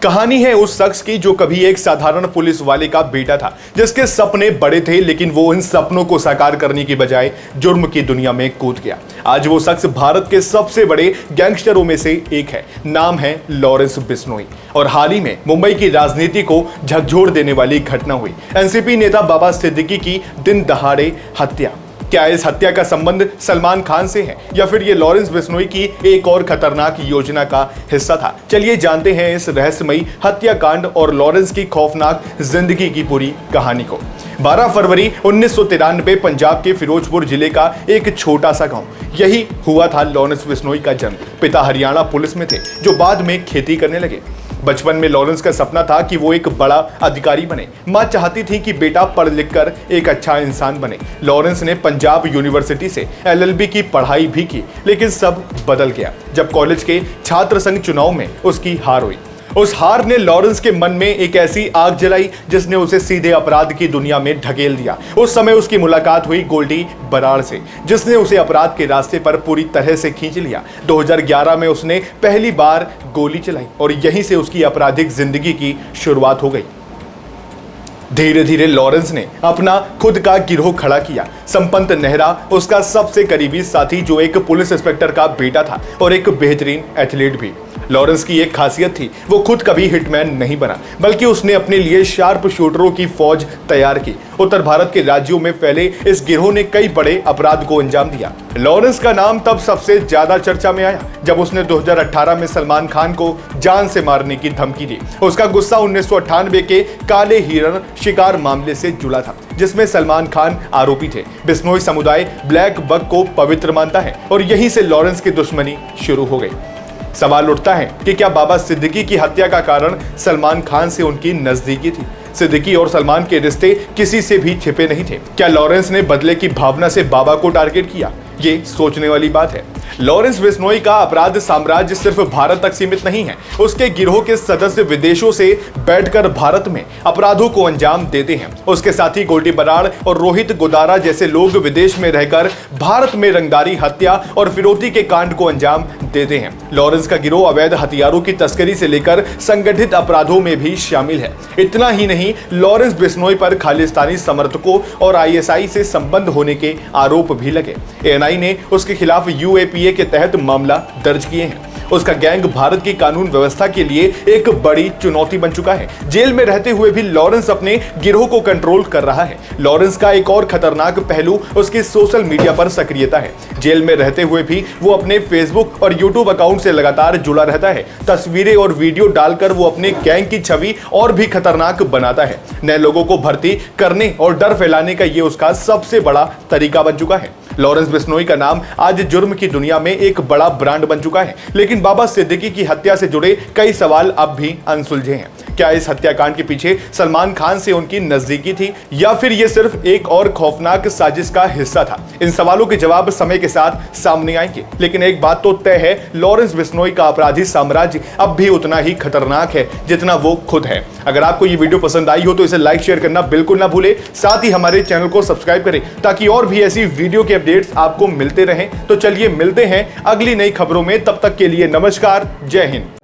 कहानी है उस शख्स की जो कभी एक साधारण पुलिस वाले का बेटा था, जिसके सपने बड़े थे लेकिन वो इन सपनों को साकार करने की बजाय जुर्म की दुनिया में कूद गया। आज वो शख्स भारत के सबसे बड़े गैंगस्टरों में से एक है। नाम है लॉरेंस बिश्नोई। और हाल ही में मुंबई की राजनीति को झकझोर देने वाली घटना हुई। एनसीपी नेता बाबा सिद्दीकी की दिन दहाड़े हत्या। क्या इस हत्या का संबंध सलमान खान से है या फिर ये लॉरेंस बिश्नोई की एक और खतरनाक योजना का हिस्सा था? चलिए जानते हैं इस रहस्यमयी हत्याकांड और लॉरेंस की खौफनाक जिंदगी की पूरी कहानी को। 12 फरवरी 1993 पंजाब के फिरोजपुर जिले का एक छोटा सा गांव, यही हुआ था लॉरेंस बिश्नोई का जन्म। पिता हरियाणा पुलिस में थे जो बाद में खेती करने लगे। बचपन में लॉरेंस का सपना था कि वो एक बड़ा अधिकारी बने। मां चाहती थी कि बेटा पढ़ लिख कर एक अच्छा इंसान बने। लॉरेंस ने पंजाब यूनिवर्सिटी से LLB की पढ़ाई भी की, लेकिन सब बदल गया जब कॉलेज के छात्र संघ चुनाव में उसकी हार हुई। उस हार ने लॉरेंस के मन में एक ऐसी आग जलाई जिसने उसे सीधे अपराध की दुनिया में ढकेल दिया। उस समय उसकी मुलाकात हुई गोल्डी बराड़ से, जिसने उसे अपराध के रास्ते पर पूरी तरह से खींच लिया। 2011 में उसने पहली बार गोली चलाई और यहीं से उसकी आपराधिक जिंदगी की शुरुआत हो गई। धीरे धीरे लॉरेंस ने अपना खुद का गिरोह खड़ा किया। संपत नेहरा उसका सबसे करीबी साथी, जो एक पुलिस इंस्पेक्टर का बेटा था और एक बेहतरीन एथलीट भी। लॉरेंस की एक खासियत थी, वो खुद कभी हिटमैन नहीं बना, बल्कि उसने अपने लिए शार्प शूटरों की फौज तैयार की। उत्तर भारत के राज्यों में फैले इस गिरोह ने कई बड़े अपराध को अंजाम दिया। लॉरेंस का नाम तब सबसे ज्यादा चर्चा में आया जब उसने 2018 में सलमान खान को जान से मारने की धमकी दी। उसका गुस्सा 1998 के काले हिरण शिकार मामले से जुड़ा था, जिसमें सलमान खान आरोपी थे। बिश्नोई समुदाय ब्लैक बक को पवित्र मानता है और यहीं से लॉरेंस की दुश्मनी शुरू हो गई। सवाल उठता है कि क्या बाबा सिद्दीकी की हत्या का कारण सलमान खान से उनकी नजदीकी थी? सिद्दीकी और सलमान के रिश्ते किसी से भी छिपे नहीं थे। क्या लॉरेंस ने बदले की भावना से बाबा को टारगेट किया? ये सोचने वाली बात है। लॉरेंस बिश्नोई का अपराध साम्राज्य सिर्फ भारत तक सीमित नहीं है। उसके गिरोह के सदस्य विदेशों से बैठकर भारत में अपराधों को अंजाम देते हैं। उसके साथी गोल्डी बराड़ और रोहित गोदारा जैसे लोग विदेश में रहकर भारत में रंगदारी, हत्या और फिरौती के कांड को अंजाम देते हैं। लॉरेंस का गिरोह अवैध हथियारों की तस्करी से लेकर संगठित अपराधों में भी शामिल है। इतना ही नहीं, लॉरेंस बिश्नोई पर खालिस्तानी समर्थकों और ISI से संबंध होने के आरोप भी लगे। ANI ने उसके खिलाफ UAPA के तहत मामला दर्ज किए हैं। उसका गैंग भारत की कानून व्यवस्था के लिए एक बड़ी चुनौती बन चुका है। जेल में रहते हुए भी लॉरेंस अपने गिरोह को कंट्रोल कर रहा है। लॉरेंस का एक और खतरनाक पहलू उसकी सोशल मीडिया पर सक्रियता है। जेल में रहते हुए भी वो अपने फेसबुक और यूट्यूब अकाउंट से लगातार जुड़ा रहता है। तस्वीरें और वीडियो डालकर वो अपने गैंग की छवि और भी खतरनाक बनाता है। नए लोगों को भर्ती करने और डर फैलाने का ये उसका सबसे बड़ा तरीका बन चुका है। लॉरेंस बिश्नोई का नाम आज जुर्म की दुनिया में एक बड़ा ब्रांड बन चुका है, लेकिन बाबा सिद्दीकी की हत्या से जुड़े कई सवाल अब भी अनसुलझे हैं। क्या इस हत्याकांड के पीछे सलमान खान से उनकी नजदीकी थी या फिर ये सिर्फ एक और खौफनाक साजिश का हिस्सा था? इन सवालों के जवाब समय के साथ सामने आएंगे, लेकिन एक बात तो तय है, लॉरेंस बिश्नोई का अपराधी साम्राज्य अब भी उतना ही खतरनाक है जितना वो खुद है। अगर आपको ये वीडियो पसंद आई हो तो इसे लाइक शेयर करना बिल्कुल ना भूले। साथ ही हमारे चैनल को सब्सक्राइब करें ताकि और भी ऐसी वीडियो के अपडेट्स आपको मिलते रहें। तो चलिए मिलते हैं अगली नई खबरों में, तब तक के लिए नमस्कार, जय हिंद।